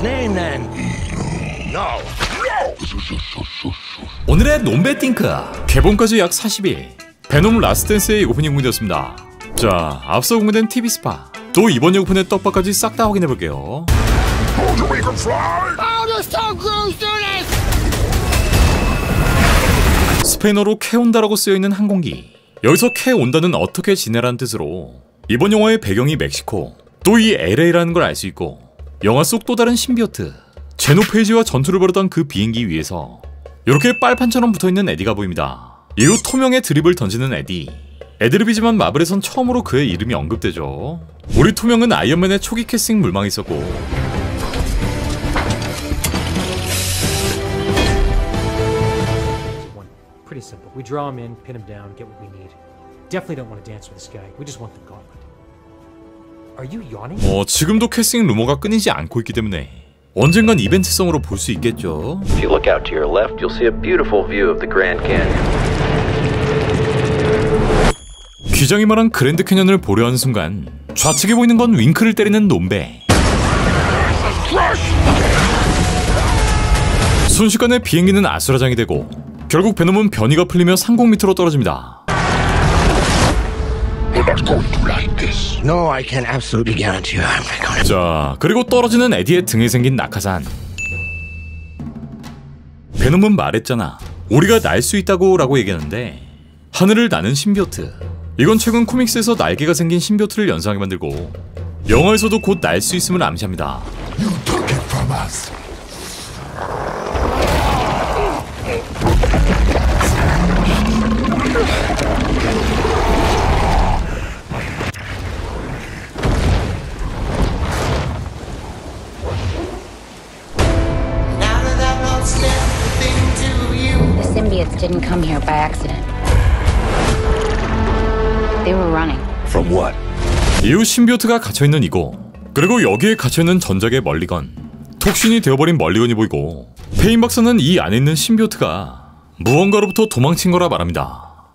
his name then? No. 오늘의 논베띵크 개봉까지 약 40일 베놈 라스트 댄스의 오프닝 공개되었습니다. 자, 앞서 공개된 TV 스파 또 이번 예고편의 떡밥까지 싹 다 확인해볼게요. 스페인어로 캐온다라고 쓰여있는 항공기, 여기서 캐온다는 어떻게 지내라는 뜻으로 이번 영화의 배경이 멕시코, 또 이 LA라는 걸 알 수 있고, 영화 속 또 다른 신비오트 제노페이지와 전투를 벌였던 그 비행기 위에서 이렇게 빨판처럼 붙어있는 에디가 보입니다. 이후 토명의 드립을 던지는 에디. 애드립이지만 마블에선 처음으로 그의 이름이 언급되죠. 우리 토명은 아이언맨의 초기 캐스팅 물망이 있었고, pretty simple. We draw him in, pin him down, get what we need. Definitely don't want to dance with this guy. We just want the gauntlet. Are you yawning? 지금도 캐스팅 루머가 끊이지 않고 있기 때문에 언젠간 이벤트성으로 볼 수 있겠죠. If you look out to your left, you'll see a beautiful view of the Grand Canyon. 기장이 말한 그랜드 캐년을 보려 하는 순간 좌측에 보이는 건 윙크를 때리는 논베. 순식간에 비행기는 아수라장이 되고 결국 베놈은 변이가 풀리며 상공 밑으로 떨어집니다. No, I can absolutely guarantee you I'm not going to. 자, 그리고 떨어지는 에디의 등에 생긴 낙하산. 베놈은 말했잖아, 우리가 날 수 있다고 라고 얘기하는데 하늘을 나는 신비오트. 이건 최근 코믹스에서 날개가 생긴 신비오트를 연상하게 만들고 영화에서도 곧 날 수 있음을 암시합니다. You took it from us. The symbiotes didn't come here by accident. They were running. From what? 이후 신비오트가 갇혀있는 이곳, 그리고 여기에 갇혀있는 전작의 멀리건, 톡신이 되어버린 멀리건이 보이고, 페인 박사는 이 안에 있는 신비오트가 무언가로부터 도망친 거라 말합니다.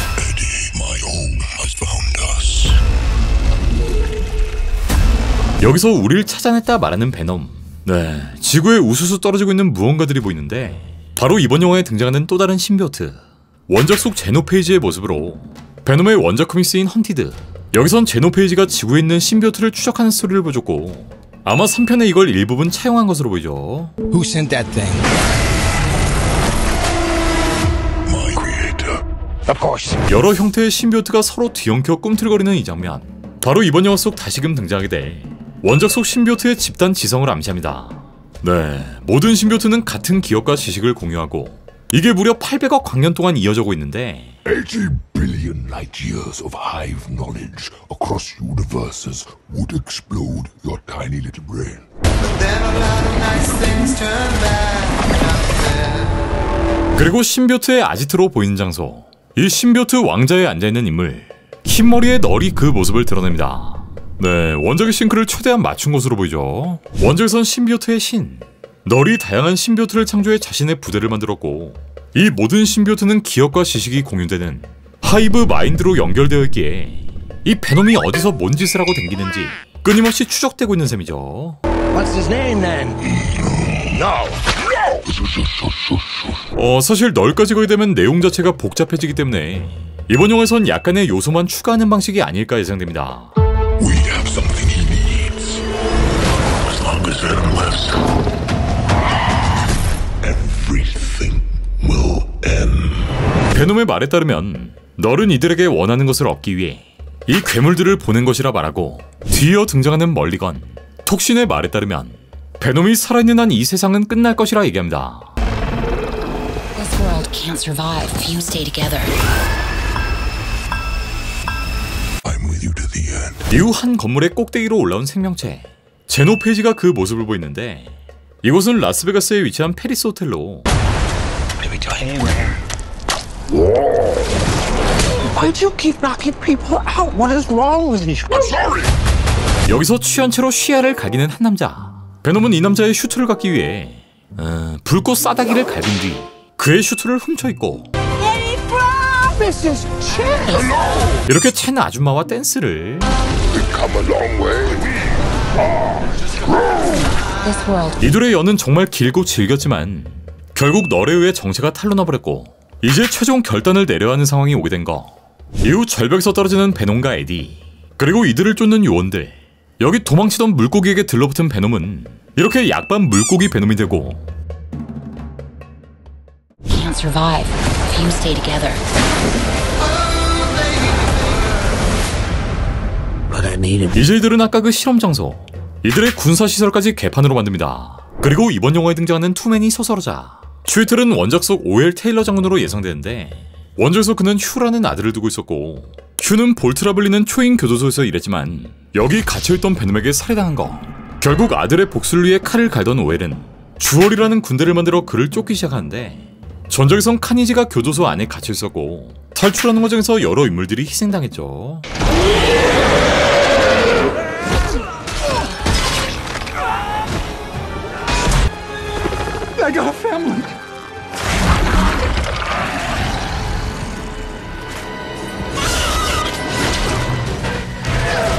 여기서 우리를 찾아냈다 말하는 베놈. 네, 지구에 우수수 떨어지고 있는 무언가들이 보이는데 바로 이번 영화에 등장하는 또 다른 신비오트, 원작 속 제노페이지의 모습으로 베놈의 원작 코믹스인 헌티드. 여기선 제노페이지가 지구에 있는 신비오트를 추적하는 스토리를 보여줬고 아마 3편에 이걸 일부분 차용한 것으로 보이죠. Who sent that thing? My creator. Of course. 여러 형태의 신비오트가 서로 뒤엉켜 꿈틀거리는 이 장면, 바로 이번 영화 속 다시금 등장하게 돼 원작 속 신비오트의 집단 지성을 암시합니다. 네, 모든 신비오트는 같은 기억과 지식을 공유하고 이게 무려 800억 광년 동안 이어져고 있는데 80 billion light years of hive knowledge across universes would explode your tiny little brain. 그리고 신비오트의 아지트로 보이는 장소, 이 신비오트 왕자에 앉아있는 인물, 흰머리의 널이 그 모습을 드러냅니다. 네, 원작의 싱크를 최대한 맞춘 것으로 보이죠. 원작에선 신비오트의 신, 널이 다양한 신비오트를 창조해 자신의 부대를 만들었고 이 모든 신비오트는 기억과 지식이 공유되는 하이브 마인드로 연결되어 있기에 이 베놈이 어디서 뭔 짓을 하고 댕기는지 끊임없이 추적되고 있는 셈이죠. What's his name then? No. 사실 널까지 거게 되면 내용 자체가 복잡해지기 때문에 이번 영화에선 약간의 요소만 추가하는 방식이 아닐까 예상됩니다. We have something he needs. As long as Venom lives, everything will end. 베놈의 말에 따르면 널은 이들에게 원하는 것을 얻기 위해 이 괴물들을 보낸 것이라 말하고, 뒤이어 등장하는 멀리건, 톡신의 말에 따르면 베놈이 살아있는 한 이 세상은 끝날 것이라 얘기합니다. This world can't survive if you stay together. I'm with you to the end. 이후 한 건물의 꼭대기로 올라온 생명체, 제노페이지가 그 모습을 보이는데 이곳은 라스베가스에 위치한 페리스 호텔로 Why do you keep knocking people out? What is wrong with you? I'm sorry. 여기서 취한 채로 쉬야를 갈기는 한 남자. 베놈은 이 남자의 슈트를 갖기 위해 불꽃 싸다기를 갈긴 뒤 그의 슈트를 훔쳐입고 이렇게 첸 아줌마와 댄스를. We've come a long way. This world. 이들의 연은 정말 길고 질겼지만 결국 널에 의해 정체가 탄로나버렸고 이제 최종 결단을 내려야 하는 상황이 오게 된 거. 이후 절벽에서 떨어지는 베놈과 에디, 그리고 이들을 쫓는 요원들, 여기 도망치던 물고기에게 들러붙은 베놈은 이렇게 약반 물고기 베놈이 되고 Can't survive if you stay together. But I need him. 이제 이들은 아까 그 실험 장소, 이들의 군사시설까지 개판으로 만듭니다. 그리고 이번 영화에 등장하는 투맨이 소설자 츄이틀은 원작 속 오웰 테일러 장군으로 예상되는데 원작에서 그는 휴라는 아들을 두고 있었고 휴는 볼트라 불리는 초인 교도소에서 일했지만 여기 갇혀있던 베놈에게 살해당한 거. 결국 아들의 복수를 위해 칼을 갈던 오웰은 주얼이라는 군대를 만들어 그를 쫓기 시작하는데 전작에선 카니지가 교도소 안에 갇혀있었고 탈출하는 과정에서 여러 인물들이 희생당했죠. I got a family.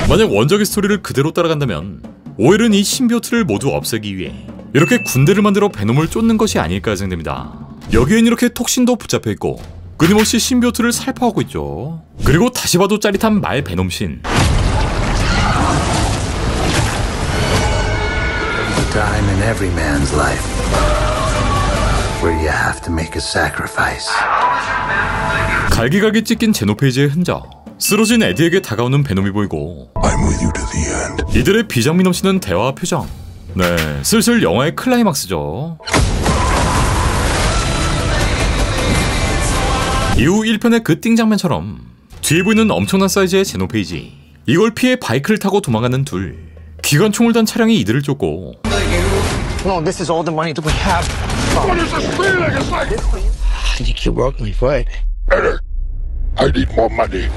만약 원작의 스토리를 그대로 따라간다면 오웰은 이 신비오트를 모두 없애기 위해 이렇게 군대를 만들어 베놈을 쫓는 것이 아닐까 예상됩니다. 여기엔 이렇게 톡신도 붙잡혀있고 끊임없이 신비오트를 살포하고 있죠. 그리고 다시 봐도 짜릿한 말 베놈신. Time in every man's life where you have to make a sacrifice. 갈기갈기 찢긴 제노페이지의 흔적, 쓰러진 에디에게 다가오는 베놈이 보이고 I'm with you to the end. 이들의 비장미 넘치는 대화와 표정. 네, 슬슬 영화의 클라이막스죠. 이후 1편의 그 띵 장면처럼 뒤에 보이는 엄청난 사이즈의 제노페이지, 이걸 피해 바이크를 타고 도망가는 둘, 기관총을 단 차량이 이들을 쫓고 No, this is all the money that we have. What is this feeling? It's like I think you broke my foot. better. I need more money.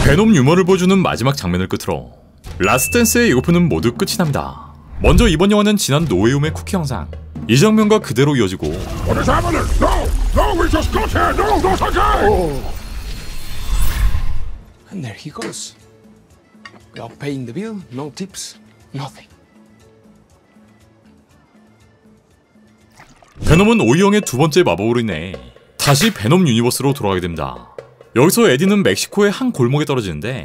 베놈 유머를 보여주는 마지막 장면을 끝으로 라스트댄스의 예고편은 모두 끝이 납니다. 먼저 이번 영화는 지난 노웨이홈의 쿠키 영상, 이 장면과 그대로 이어지고 What is happening? No, we just got here. No, not again. And there he goes. Without paying the bill, no tips, nothing. 베놈은 오이형의 두 번째 마법으로 인해 다시 베놈 유니버스로 돌아가게 됩니다. 여기서 에디는 멕시코의 한 골목에 떨어지는데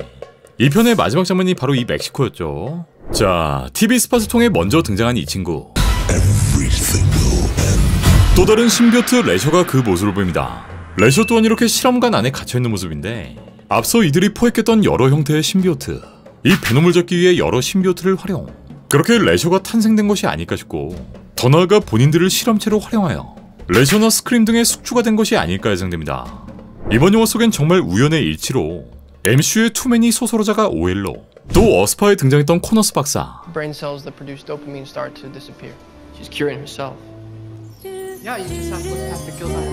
이 편의 마지막 장면이 바로 이 멕시코였죠. 자, TV 스팟을 먼저 등장한 이 친구, 또 다른 신비오트 레셔가 그 모습을 보입니다. 레셔 또한 이렇게 실험관 안에 갇혀있는 모습인데 앞서 이들이 포획했던 여러 형태의 신비오트, 이 베놈을 잡기 위해 여러 신비오트를 활용, 그렇게 레셔가 탄생된 것이 아닐까 싶고 더 나아가 본인들을 실험체로 활용하여 레셔나 스크림 등의 숙주가 된 것이 아닐까 예상됩니다. 이번 영화 속엔 정말 우연의 일치로 MCU의 투맨이 소설자가 오웰로, 또 어스파에 등장했던 코너스 박사, Brain cells that produce dopamine start to disappear. She's curing herself. Yeah, you just have to look past the gills on her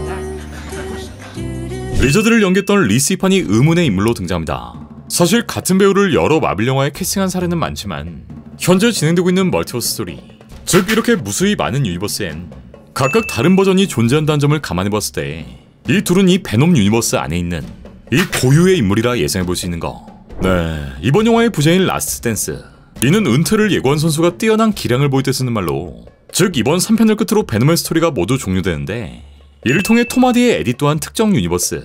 neck. 리저드를 연기했던 리스 이판이 의문의 인물로 등장합니다. 사실 같은 배우를 여러 마블 영화에 캐스팅한 사례는 많지만 현재 진행되고 있는 멀티버스 스토리, 즉 이렇게 무수히 많은 유니버스엔 각각 다른 버전이 존재한다는 점을 감안해봤을 때 이 둘은 이 베놈 유니버스 안에 있는 이 고유의 인물이라 예상해볼 수 있는 거. 네, 이번 영화의 부제인 라스트 댄스, 이는 은퇴를 예고한 선수가 뛰어난 기량을 보일 때 쓰는 말로, 즉 이번 3편을 끝으로 베놈의 스토리가 모두 종료되는데 이를 통해 톰 하디의 에디 또한 특정 유니버스,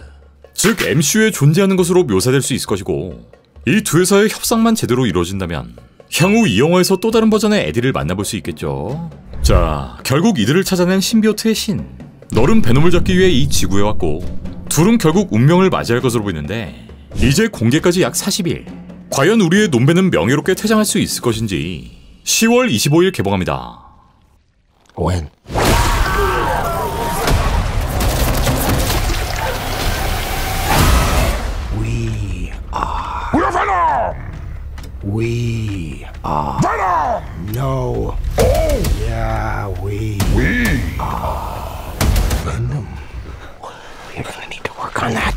즉 MCU에 존재하는 것으로 묘사될 수 있을 것이고, 이 두 회사의 협상만 제대로 이루어진다면 향후 이 영화에서 또 다른 버전의 에디를 만나볼 수 있겠죠. 자, 결국 이들을 찾아낸 신비오트의 신, 너른 베놈을 잡기 위해 이 지구에 왔고 둘은 결국 운명을 맞이할 것으로 보이는데 이제 공개까지 약 40일, 과연 우리의 논배는 명예롭게 퇴장할 수 있을 것인지 10월 25일 개봉합니다. When? We are. We're Venom. We are. Venom. No. Oh, Yeah, we we are. Venom. We're gonna need to work on that.